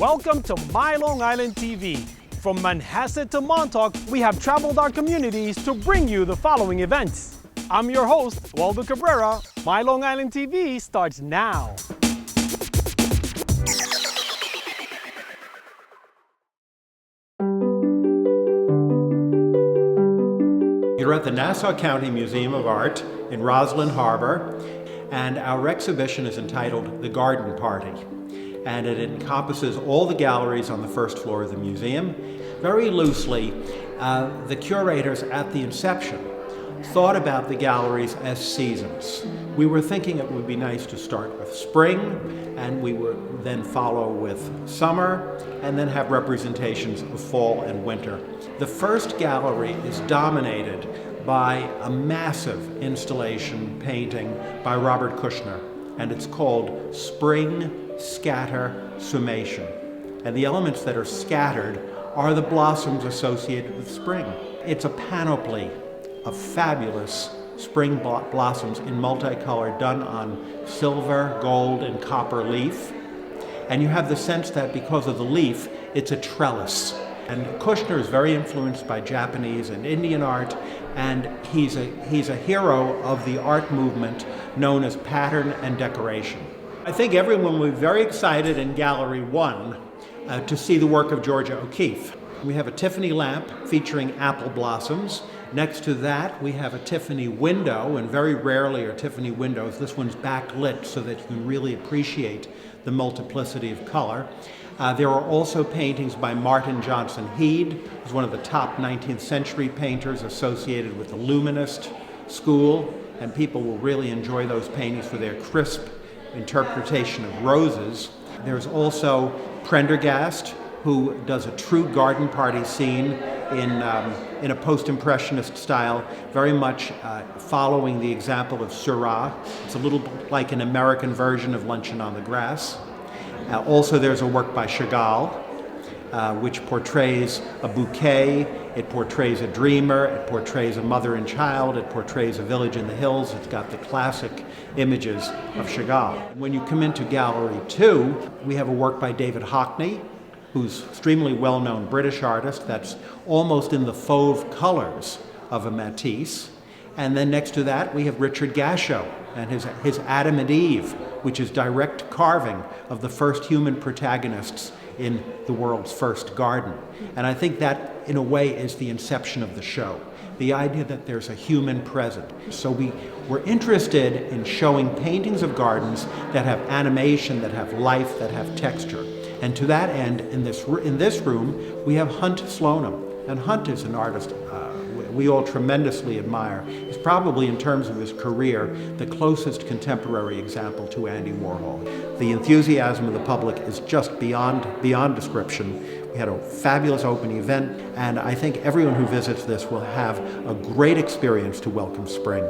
Welcome to My Long Island TV. From Manhasset to Montauk, we have traveled our communities to bring you the following events. I'm your host, Waldo Cabrera. My Long Island TV starts now. You're at the Nassau County Museum of Art in Roslyn Harbor, and our exhibition is entitled The Garden Party, and it encompasses all the galleries on the first floor of the museum. Very loosely, the curators at the inception thought about the galleries as seasons. We were thinking it would be nice to start with spring, and we would then follow with summer, and then have representations of fall and winter. The first gallery is dominated by a massive installation painting by Robert Kushner, and it's called Spring, Scatter, Summation. And the elements that are scattered are the blossoms associated with spring. It's a panoply of fabulous spring blossoms in multicolor done on silver, gold, and copper leaf. And you have the sense that because of the leaf, it's a trellis. And Kushner is very influenced by Japanese and Indian art, and he's a hero of the art movement known as pattern and decoration. I think everyone will be very excited in Gallery 1 to see the work of Georgia O'Keeffe. We have a Tiffany lamp featuring apple blossoms. Next to that, we have a Tiffany window, and very rarely are Tiffany windows. This one's backlit so that you can really appreciate the multiplicity of color. There are also paintings by Martin Johnson Heade, who's one of the top 19th century painters associated with the Luminist school, and people will really enjoy those paintings for their crisp interpretation of roses. There's also Prendergast, who does a true garden party scene in a post-impressionist style, very much following the example of Seurat. It's a little like an American version of Luncheon on the Grass. Also, there's a work by Chagall, which portrays a bouquet, it portrays a dreamer, it portrays a mother and child, it portrays a village in the hills. It's got the classic images of Chagall. When you come into Gallery 2, we have a work by David Hockney, who's an extremely well-known British artist that's almost in the fauve colors of a Matisse. And then next to that, we have Richard Gashow and his Adam and Eve, which is direct carving of the first human protagonists in the world's first garden. And I think that, in a way, is the inception of the show, the idea that there's a human present. So we were interested in showing paintings of gardens that have animation, that have life, that have texture. And to that end, in this room, we have Hunt Slonim. And Hunt is an artist we all tremendously admire. He's probably, in terms of his career, the closest contemporary example to Andy Warhol. The enthusiasm of the public is just beyond description. We had a fabulous open event, and I think everyone who visits this will have a great experience to welcome spring.